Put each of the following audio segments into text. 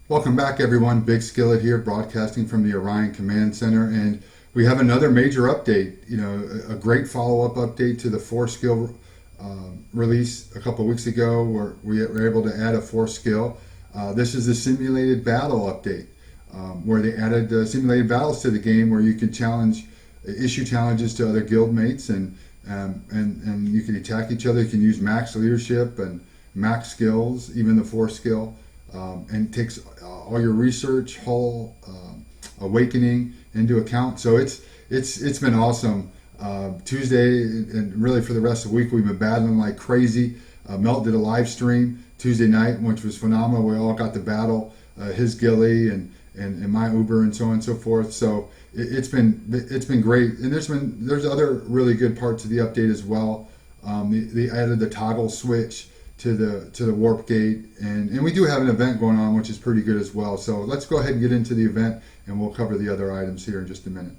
Welcome back, everyone. Big Skillet here, broadcasting from the Orion Command Center, and we have another major update. A great follow-up update to the four-skill release a couple weeks ago, where we were able to add a fourth skill. This is the simulated battle update, where they added simulated battles to the game, where you can issue challenges to other guild mates, and you can attack each other. You can use max leadership and max skills, even the fourth skill. And takes all your research, hull, awakening into account. So it's been awesome. Tuesday and really for the rest of the week, we've been battling like crazy. Melt did a live stream Tuesday night, which was phenomenal. We all got to battle his ghillie and my Uber and so on and so forth. So it's been great. And there's other really good parts of the update as well. They added the toggle switch to the warp gate, and we do have an event going on, which is pretty good as well. So let's go ahead and get into the event, and we'll cover the other items here in just a minute.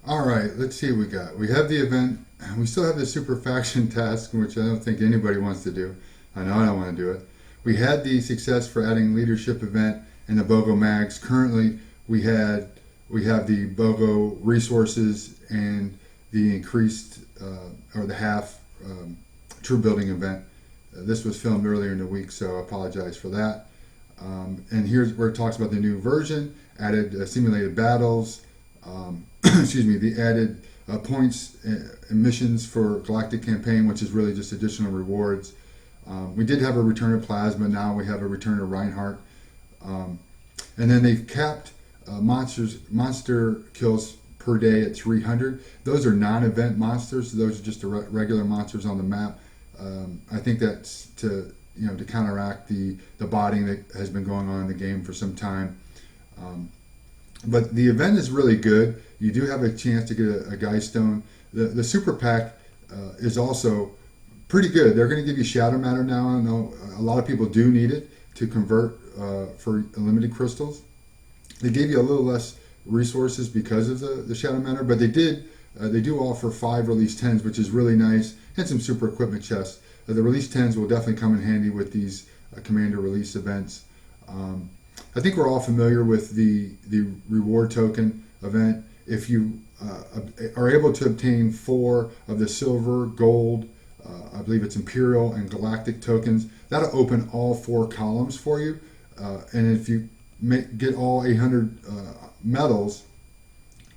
All right, let's see what we got. We have the event. We still have the super faction task, which I don't think anybody wants to do. I know I don't want to do it. We had the success for adding leadership event and the BOGO mags. Currently, we have the BOGO resources and the increased or the half true building event. This was filmed earlier in the week, so I apologize for that. And here's where it talks about the new version, added simulated battles, excuse me, the added points and missions for Galactic Campaign, which is really just additional rewards. We did have a return of Plasma, now we have a return of Reinhardt. And then they've capped monster kills per day at 300. Those are non-event monsters, so those are just the regular monsters on the map. I think that's to counteract the botting that has been going on in the game for some time. But the event is really good. You do have a chance to get a Geist Stone. The Super Pack is also pretty good. They're going to give you Shadow Matter now. I know a lot of people do need it to convert for limited crystals. They gave you a little less resources because of the Shadow Matter, but they do offer 5 release 10s, which is really nice, and some super equipment chests. The release 10s will definitely come in handy with these commander release events. I think we're all familiar with the reward token event. If you are able to obtain 4 of the silver, gold, I believe it's Imperial and Galactic tokens, that'll open all 4 columns for you. And if you get all 800 medals,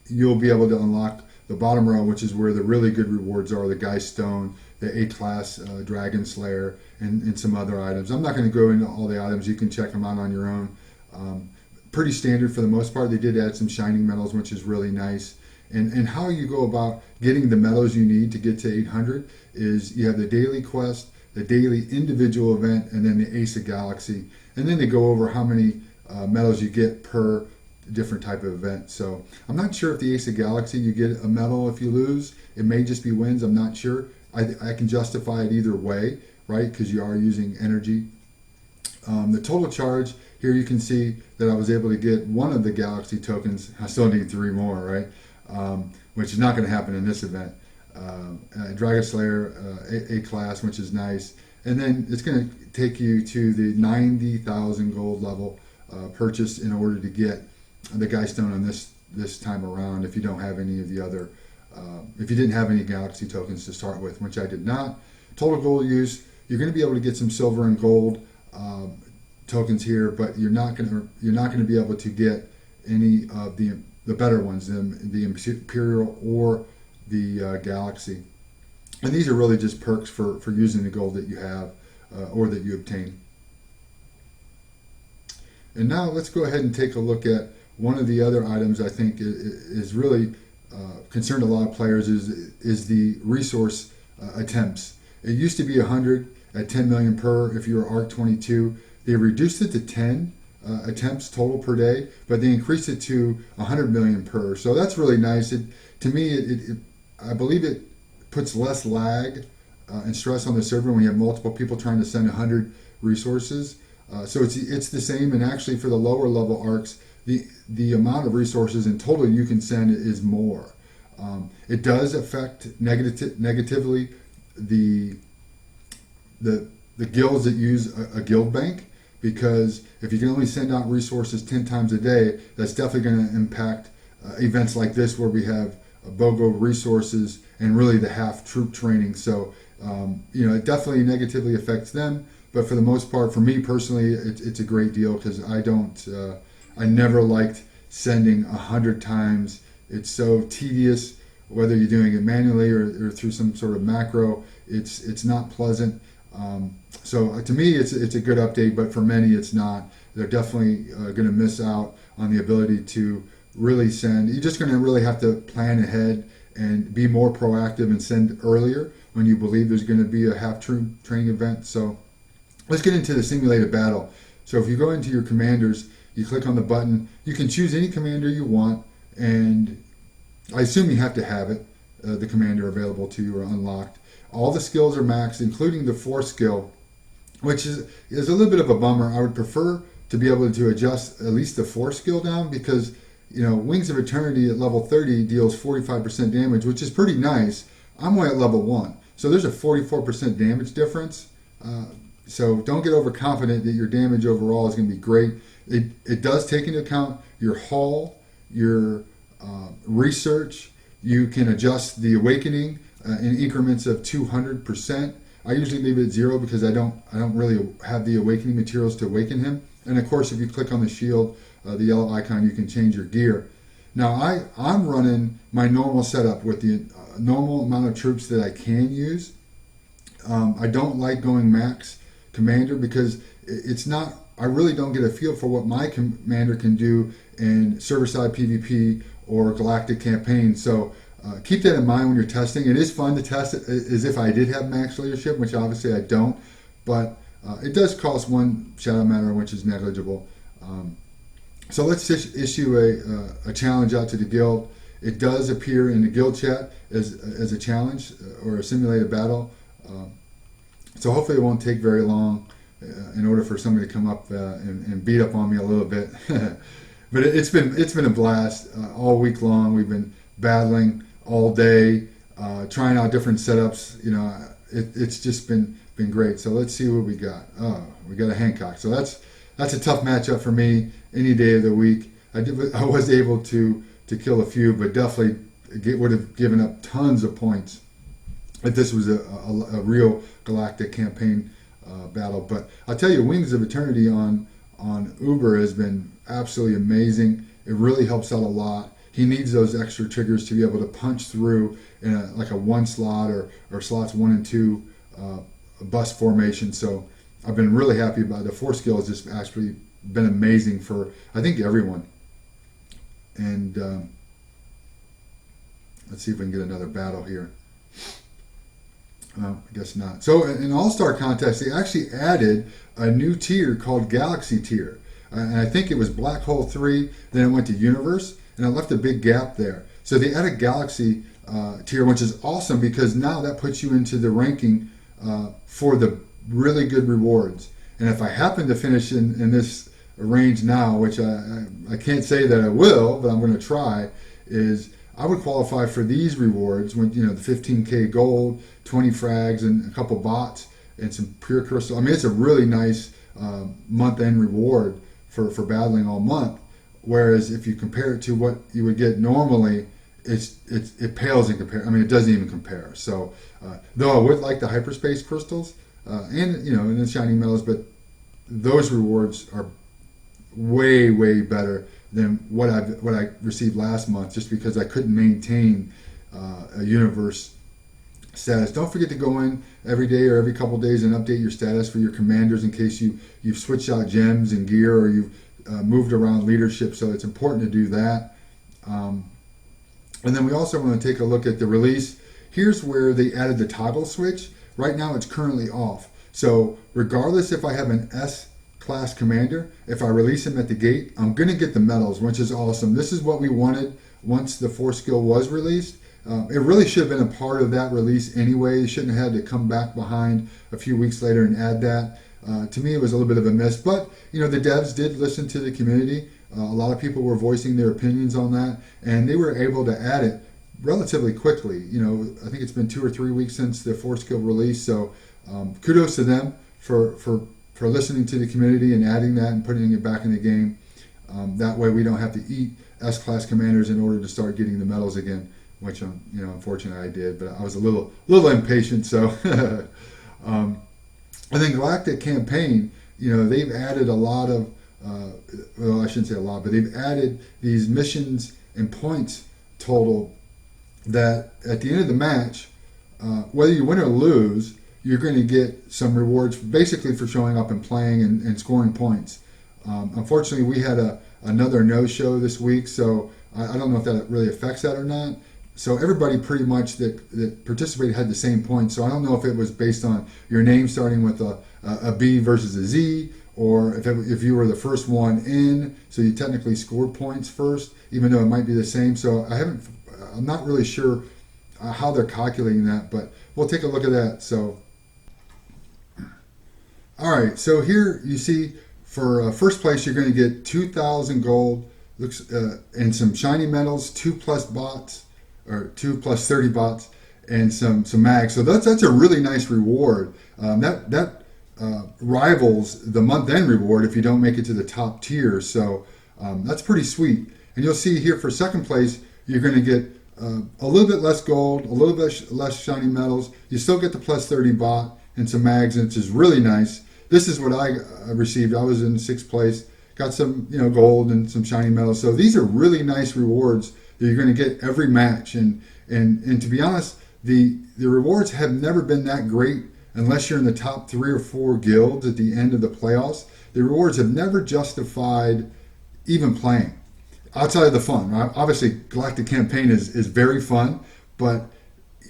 you'll be able to unlock the bottom row, which is where the really good rewards are, the Geist Stone, the A-Class Dragon Slayer, and some other items. I'm not going to go into all the items. You can check them out on your own. Pretty standard for the most part. They did add some shining medals, which is really nice. And how you go about getting the medals you need to get to 800 is you have the daily quest, the daily individual event, and then the Ace of Galaxy. And then they go over how many medals you get per different type of event. So I'm not sure if the Ace of Galaxy you get a medal if you lose. It may just be wins. I'm not sure. I can justify it either way, right? Because you are using energy. The total charge here, you can see that I was able to get 1 of the Galaxy tokens. I still need 3 more, right? Which is not going to happen in this event. Dragon Slayer A-Class, which is nice. And then it's going to take you to the 90,000 gold level purchase in order to get the Geist Stone on this time around. If you don't have any of the other, if you didn't have any Galaxy tokens to start with, which I did not. Total gold use, you're going to be able to get some silver and gold tokens here, but you're not going to be able to get any of the better ones, the Imperial or the Galaxy. And these are really just perks for using the gold that you have or that you obtain. And now let's go ahead and take a look at one of the other items I think is really concerned a lot of players is the resource attempts. It used to be 100 at 10 million per if you were ARC 22. They reduced it to 10 attempts total per day, but they increased it to 100 million per. So that's really nice. To me, I believe it puts less lag and stress on the server when you have multiple people trying to send 100 resources. So it's the same, and actually for the lower level arcs, the amount of resources in total you can send is more. It does affect negatively the guilds that use a guild bank. because if you can only send out resources 10 times a day, that's definitely going to impact events like this where we have BOGO resources and really the half troop training. So, it definitely negatively affects them. But for the most part, for me personally, it's a great deal because I never liked sending 100 times. It's so tedious, whether you're doing it manually or through some sort of macro. It's not pleasant. So to me, it's a good update, but for many, it's not. They're definitely going to miss out on the ability to really send. You're just going to really have to plan ahead and be more proactive and send earlier when you believe there's going to be a half troop training event. So let's get into the simulated battle. So if you go into your commanders, you click on the button. You can choose any commander you want, and I assume you have to have it, the commander available to you or unlocked. All the skills are maxed, including the force skill, which is a little bit of a bummer. I would prefer to be able to adjust at least the force skill down because, Wings of Eternity at level 30 deals 45% damage, which is pretty nice. I'm only at level 1, so there's a 44% damage difference. So don't get overconfident that your damage overall is going to be great. It does take into account your hull, your research. You can adjust the awakening in increments of 200%. I usually leave it at 0 because I don't really have the awakening materials to awaken him. And of course, if you click on the shield, the yellow icon, you can change your gear. Now I'm running my normal setup with the normal amount of troops that I can use. I don't like going max commander because it's not. I really don't get a feel for what my commander can do in server-side PvP or galactic campaign. So keep that in mind when you're testing. It is fun to test it as if I did have max leadership, which obviously I don't. But it does cost 1 shadow matter, which is negligible. So let's just issue a challenge out to the guild. It does appear in the guild chat as a challenge or a simulated battle. So hopefully it won't take very long in order for somebody to come up and beat up on me a little bit. But it's been a blast all week long. We've been battling all day, trying out different setups. It's just been great. So let's see what we got. Oh, we got a Hancock. So that's a tough matchup for me any day of the week. I was able to kill a few, but definitely would have given up tons of points if this was a real galactic campaign battle. But I'll tell you, Wings of Eternity on Uber has been absolutely amazing. It really helps out a lot. He needs those extra triggers to be able to punch through in a 1 slot or slots 1 and 2 bus formation. So I've been really happy about it. The force skill has just actually been amazing for, I think, everyone. And let's see if we can get another battle here. I guess not. So in All-Star Contest, they actually added a new tier called Galaxy Tier. And I think it was Black Hole 3, then it went to Universe, and it left a big gap there. So they added Galaxy Tier, which is awesome because now that puts you into the ranking for the really good rewards. And if I happen to finish in this range now, which I can't say that I will, but I'm going to try, is I would qualify for these rewards when the 15k gold, 20 frags, and a couple bots and some pure crystal. I mean, it's a really nice month-end reward for battling all month. Whereas if you compare it to what you would get normally, it pales in comparison. I mean, it doesn't even compare. So though I would like the hyperspace crystals and the shiny metals, but those rewards are way better than what I received last month, just because I couldn't maintain a universe status. Don't forget to go in every day or every couple days and update your status for your commanders in case you've switched out gems and gear or you've moved around leadership. So it's important to do that. And then we also want to take a look at the release. Here's where they added the toggle switch. Right now it's currently off. So regardless if I have an S-class commander, if I release him at the gate, I'm going to get the medals, which is awesome. This is what we wanted once the force skill was released. It really should have been a part of that release anyway. You shouldn't have had to come back behind a few weeks later and add that. To me, it was a little bit of a miss. But, the devs did listen to the community. A lot of people were voicing their opinions on that, and they were able to add it relatively quickly. I think it's been 2 or 3 weeks since the force skill release, so kudos to them for for listening to the community and adding that and putting it back in the game. That way we don't have to eat S-class commanders in order to start getting the medals again, which unfortunately I did, but I was a little impatient. So and then Galactic Campaign, they've added a lot of well, I shouldn't say a lot, but they've added these missions and points total that at the end of the match, whether you win or lose, you're going to get some rewards basically for showing up and playing and scoring points. Unfortunately, we had another no-show this week, so I don't know if that really affects that or not. So everybody pretty much that participated had the same points. So I don't know if it was based on your name starting with a B versus a Z, or if you were the first one in, so you technically scored points first, even though it might be the same. So I'm not really sure how they're calculating that, but we'll take a look at that. So, all right, so here you see for first place, you're going to get 2,000 gold, and some shiny medals, 2+ bots, or 2 + 30 bots, and some mags. So that's a really nice reward. That rivals the month-end reward if you don't make it to the top tier. So that's pretty sweet. And you'll see here for second place, you're going to get a little bit less gold, a little bit less shiny medals. You still get the +30 bot and some mags, which is really nice. This is what I received. I was in 6th place, got some gold and some shiny medals. So these are really nice rewards that you're going to get every match. And to be honest, the rewards have never been that great unless you're in the top 3 or 4 guilds at the end of the playoffs. The rewards have never justified even playing outside of the fun. Right? Obviously, Galactic Campaign is very fun, but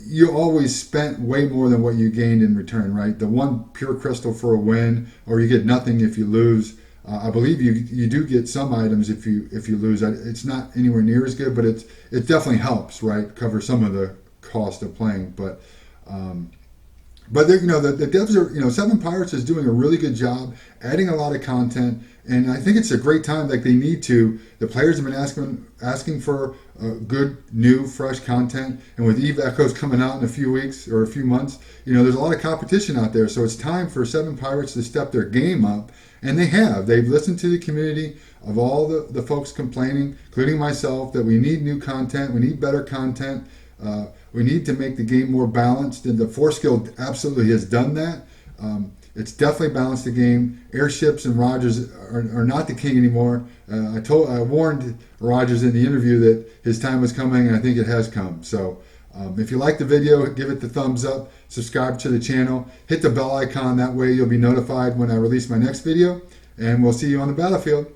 you always spent way more than what you gained in return, right? The 1 pure crystal for a win, or you get nothing if you lose. I believe you do get some items if you lose. It's not anywhere near as good, but it definitely helps, right? Cover some of the cost of playing. But the devs are, Seven Pirates is doing a really good job adding a lot of content, and I think it's a great time. Like they need to. The players have been asking for good, new, fresh content, and with Eve Echoes coming out in a few weeks or a few months, there's a lot of competition out there. So it's time for Seven Pirates to step their game up, and they have. They've listened to the community of all the folks complaining, including myself, that we need new content, we need better content. We need to make the game more balanced, and the Force Guild absolutely has done that. It's definitely balanced the game. Airships and Rogers are not the king anymore. I warned Rogers in the interview that his time was coming, and I think it has come. So if you like the video, give it the thumbs up, subscribe to the channel, hit the bell icon. That way you'll be notified when I release my next video, and we'll see you on the battlefield.